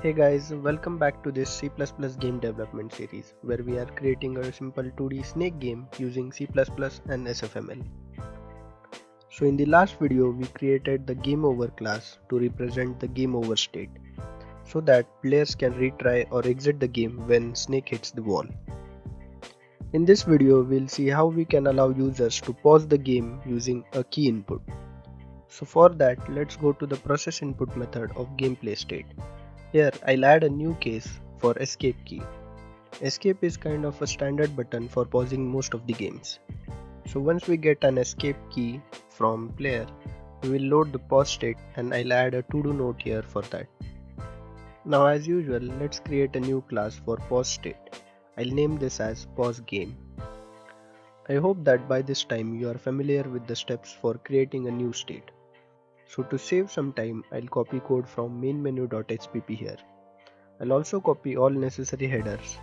Hey guys, welcome back to this C++ game development series where we are creating a simple 2D snake game using C++ and SFML. So in the last video we created the game over class to represent the game over state so that players can retry or exit the game when snake hits the wall. In this video we'll see how we can allow users to pause the game using a key input. So for that let's go to the process input method of gameplay state. Here I'll add a new case for escape key. Escape is kind of a standard button for pausing most of the games. So once we get an escape key from player, we will load the pause state and I'll add a to do note here for that. Now as usual, let's create a new class for pause state. I'll name this as pause game. I hope that by this time you are familiar with the steps for creating a new state. So to save some time, I'll copy code from mainmenu.hpp here. I'll also copy all necessary headers.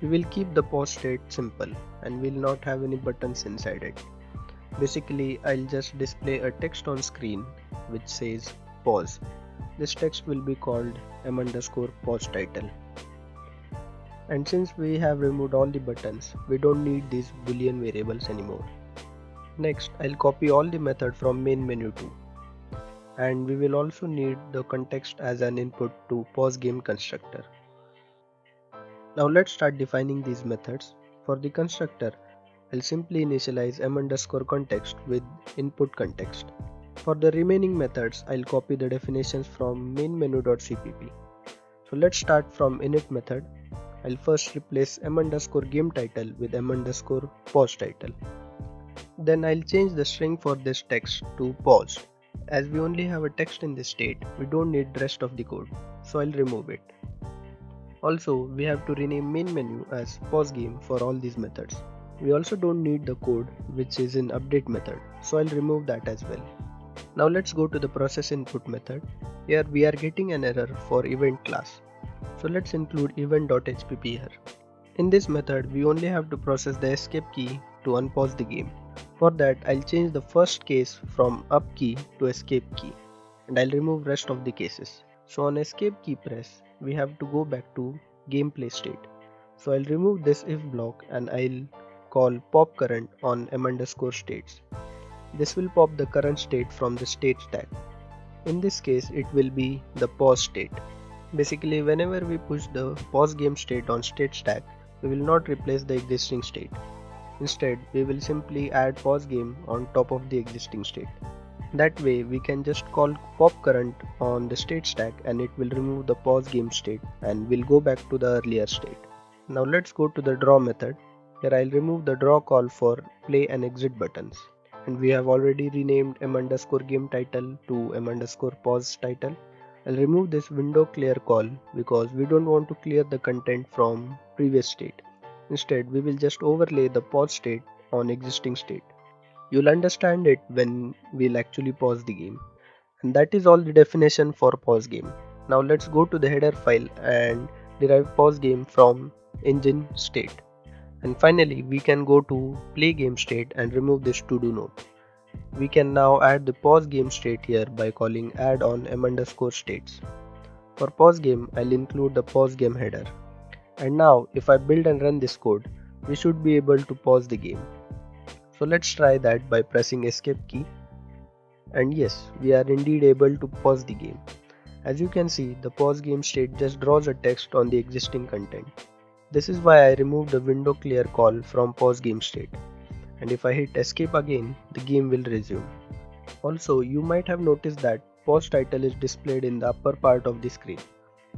We will keep the pause state simple and will not have any buttons inside it. Basically, I'll just display a text on screen which says pause. This text will be called m_pause title. And since we have removed all the buttons, we don't need these boolean variables anymore. Next, I'll copy all the method from main menu too. And we will also need the context as an input to pause game constructor. Now let's start defining these methods. For the constructor, I'll simply initialize m_context with input context. For the remaining methods, I'll copy the definitions from mainmenu.cpp. So let's start from init method. I'll first replace m_game title with m_pause title. Then I'll change the string for this text to pause. As we only have a text in this state, we don't need the rest of the code, so I'll remove it. Also, we have to rename main menu as pause game for all these methods. We also don't need the code which is in update method, so I'll remove that as well. Now let's go to the process input method. Here we are getting an error for event class. So let's include event.hpp here. In this method, we only have to process the escape key to unpause the game. For that, I'll change the first case from up key to escape key, and I'll remove rest of the cases. So on escape key press, we have to go back to gameplay state. So I'll remove this if block and I'll call pop current on m_states. This will pop the current state from the state stack. In this case, it will be the pause state. Basically, whenever we push the pause game state on state stack, we will not replace the existing state. Instead, we will simply add pause game on top of the existing state. That way, we can just call pop current on the state stack and it will remove the pause game state and we'll go back to the earlier state. Now let's go to the draw method. Here I'll remove the draw call for play and exit buttons. And we have already renamed m_game title to m_pause title. I'll remove this window clear call because we don't want to clear the content from previous state. Instead, we will just overlay the pause state on existing state. You'll understand it when we'll actually pause the game. And that is all the definition for pause game. Now let's go to the header file and derive pause game from engine state. And finally, we can go to play game state and remove this to do node. We can now add the pause game state here by calling add on m_states. For pause game, I'll include the pause game header. And now if I build and run this code, we should be able to pause the game. So let's try that by pressing escape key. And yes, we are indeed able to pause the game. As you can see, the pause game state just draws a text on the existing content. This is why I removed the window clear call from pause game state. And if I hit escape again, the game will resume. Also, you might have noticed that pause title is displayed in the upper part of the screen.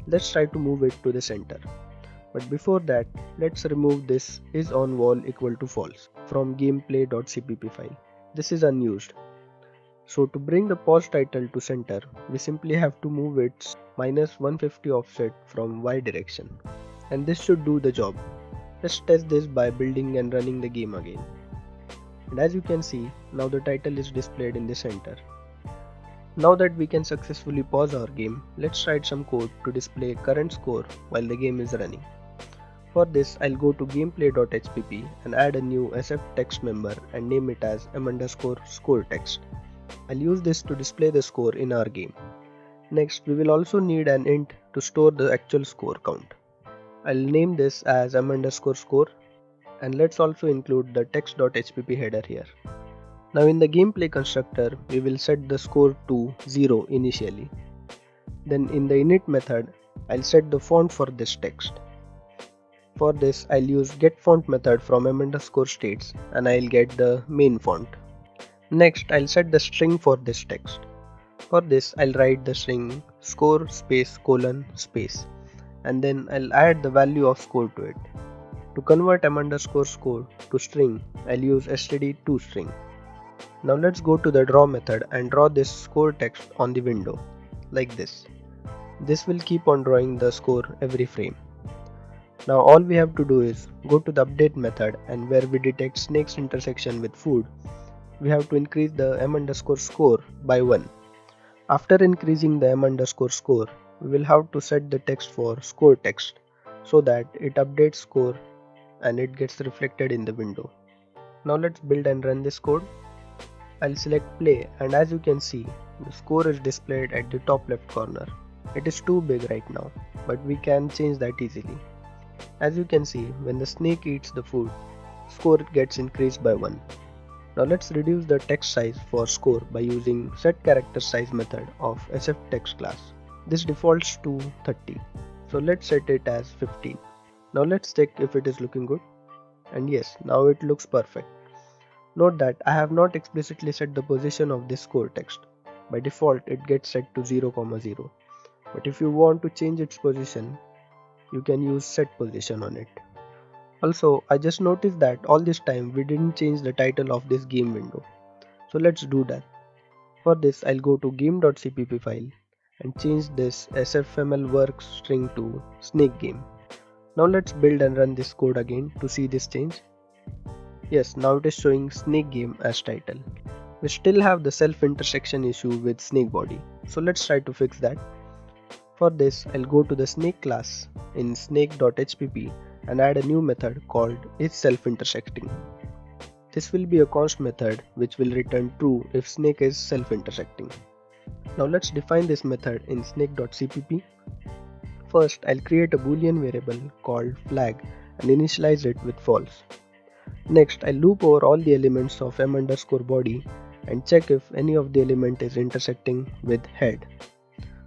Let's try to move it to the center. But before that, let's remove this isOnWall equal to false from gameplay.cpp file. This is unused. So to bring the pause title to center, we simply have to move its -150 offset from Y direction. And this should do the job. Let's test this by building and running the game again. And as you can see, now the title is displayed in the center. Now that we can successfully pause our game, let's write some code to display current score while the game is running. For this, I'll go to gameplay.hpp and add a new SF text member and name it as m_score text. I'll use this to display the score in our game. Next, we will also need an int to store the actual score count. I'll name this as m_score and let's also include the text.hpp header here. Now in the gameplay constructor, we will set the score to 0 initially. Then in the init method, I'll set the font for this text. For this, I'll use getFont method from m_states and I'll get the main font. Next, I'll set the string for this text. For this, I'll write the string score space colon space and then I'll add the value of score to it. To convert m_score to string, I'll use std_toString. Now let's go to the draw method and draw this score text on the window, like this. This will keep on drawing the score every frame. Now all we have to do is go to the update method and where we detect snake's intersection with food, we have to increase the m_score by 1. After increasing the m_score, we will have to set the text for score text so that it updates score and it gets reflected in the window. Now let's build and run this code. I'll select play and as you can see, the score is displayed at the top left corner. It is too big right now, but we can change that easily. As you can see, when the snake eats the food, score gets increased by 1. Now let's reduce the text size for score by using setCharacterSize method of sfText class. This defaults to 30, so let's set it as 15. Now let's check if it is looking good, and yes, now it looks perfect. Note that I have not explicitly set the position of this score text. By default it gets set to 0, 0, but if you want to change its position, you can use set position on it. Also, I just noticed that all this time we didn't change the title of this game window. So let's do that. For this, I'll go to game.cpp file and change this sfmlworks string to snake game. Now let's build and run this code again to see this change. Yes, now it is showing snake game as title. We still have the self intersection issue with snake body. So let's try to fix that. For this, I'll go to the snake class in snake.hpp and add a new method called isSelfIntersecting. This will be a const method which will return true if snake is self-intersecting. Now let's define this method in snake.cpp. First, I'll create a boolean variable called flag and initialize it with false. Next, I'll loop over all the elements of m_body and check if any of the element is intersecting with head.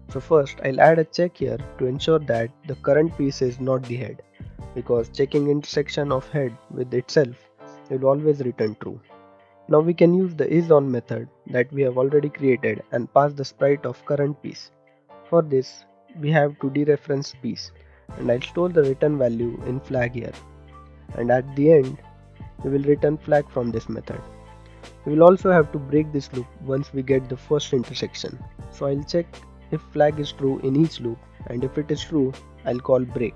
So first, I'll add a check here to ensure that the current piece is not the head, because checking intersection of head with itself will always return true. Now we can use the isOn method that we have already created and pass the sprite of current piece. For this, we have to dereference piece and I'll store the return value in flag here. And at the end, we will return flag from this method. We will also have to break this loop once we get the first intersection. So I'll check if flag is true in each loop, and if it is true, I'll call break.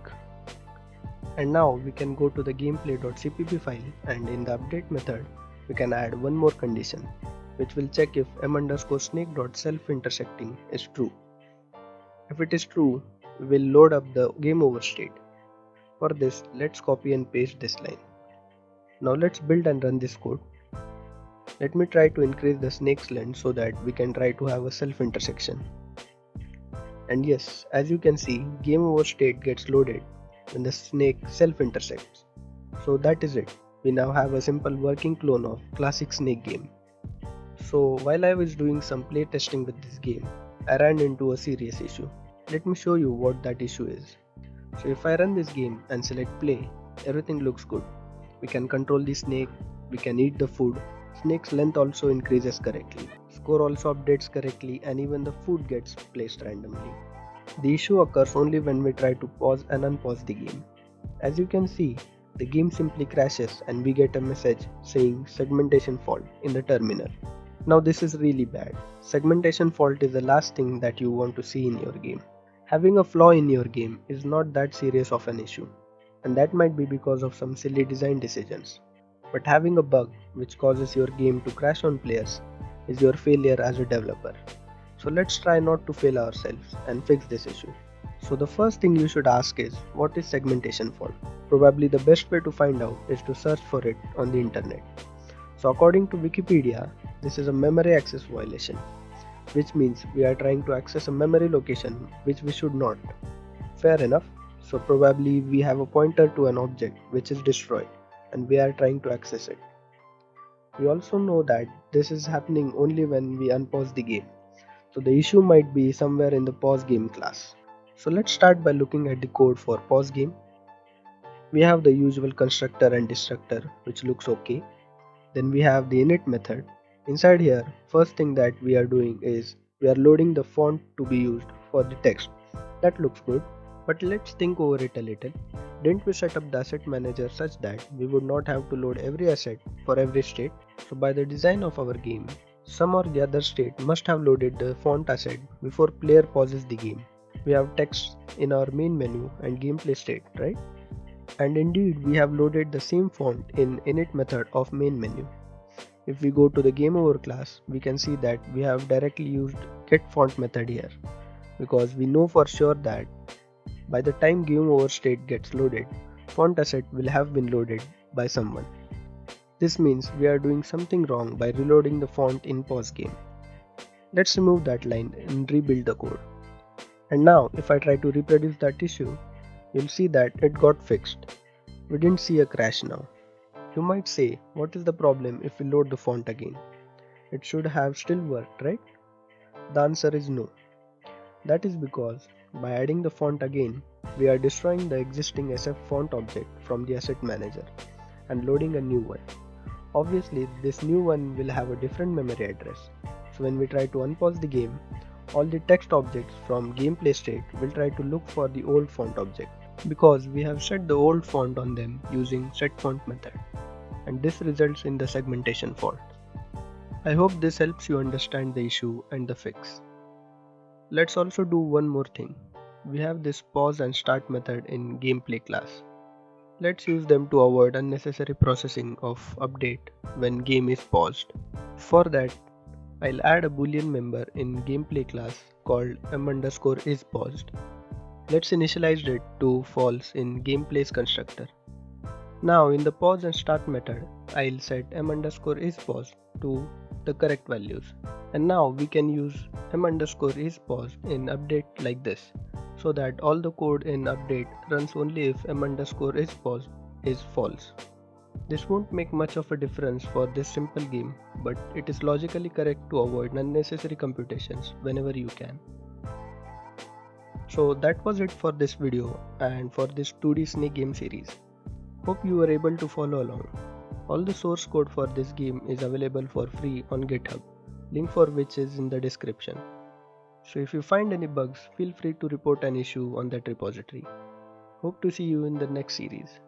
And now we can go to the gameplay.cpp file and in the update method, we can add one more condition, which will check if m_snake.self_intersecting is true. If it is true, we will load up the game over state. For this, let's copy and paste this line. Now let's build and run this code. Let me try to increase the snake's length so that we can try to have a self-intersection. And yes, as you can see, game over state gets loaded when the snake self-intersects. So that is it. We now have a simple working clone of classic snake game. So while I was doing some playtesting with this game, I ran into a serious issue. Let me show you what that issue is. So if I run this game and select play, everything looks good. We can control the snake, we can eat the food, snake's length also increases correctly, score also updates correctly, and even the food gets placed randomly. The issue occurs only when we try to pause and unpause the game. As you can see, the game simply crashes and we get a message saying segmentation fault in the terminal. Now this is really bad. Segmentation fault is the last thing that you want to see in your game. Having a flaw in your game is not that serious of an issue, and that might be because of some silly design decisions. But having a bug which causes your game to crash on players is your failure as a developer. So let's try not to fail ourselves and fix this issue. So the first thing you should ask is, what is segmentation fault? Probably the best way to find out is to search for it on the internet. So according to Wikipedia, this is a memory access violation, which means we are trying to access a memory location which we should not. Fair enough. So probably we have a pointer to an object which is destroyed and we are trying to access it. We also know that this is happening only when we unpause the game. So the issue might be somewhere in the pause game class. So let's start by looking at the code for pause game. We have the usual constructor and destructor which looks okay. Then we have the init method. Inside here, first thing that we are doing is we are loading the font to be used for the text. That looks good, but let's think over it a little. Didn't we set up the asset manager such that we would not have to load every asset for every state? So by the design of our game, some or the other state must have loaded the font asset before player pauses the game. We have text in our main menu and gameplay state, right? And indeed we have loaded the same font in init method of main menu. If we go to the game over class, we can see that we have directly used getFont method here because we know for sure that by the time game over state gets loaded, font asset will have been loaded by someone. This means we are doing something wrong by reloading the font in pause game. Let's remove that line and rebuild the code. And now if I try to reproduce that issue, you'll see that it got fixed. We didn't see a crash now. You might say, what is the problem if we load the font again? It should have still worked, right? The answer is no. That is because by adding the font again, we are destroying the existing SF font object from the asset manager and loading a new one. Obviously, this new one will have a different memory address. So when we try to unpause the game, all the text objects from gameplay state will try to look for the old font object because we have set the old font on them using setFont method, and this results in the segmentation fault. I hope this helps you understand the issue and the fix. Let's also do one more thing. We have this pause and start method in gameplay class. Let's use them to avoid unnecessary processing of update when game is paused. For that, I'll add a boolean member in gameplay class called m_isPaused. Let's initialize it to false in gameplay's constructor. Now in the pause and start method, I'll set m_isPaused to the correct values. And now we can use m_isPaused in update like this, so that all the code in update runs only if m_isPaused is false. This won't make much of a difference for this simple game, but it is logically correct to avoid unnecessary computations whenever you can. So that was it for this video and for this 2D Snake game series. Hope you were able to follow along. All the source code for this game is available for free on GitHub, link for which is in the description. So if you find any bugs, feel free to report an issue on that repository. Hope to see you in the next series.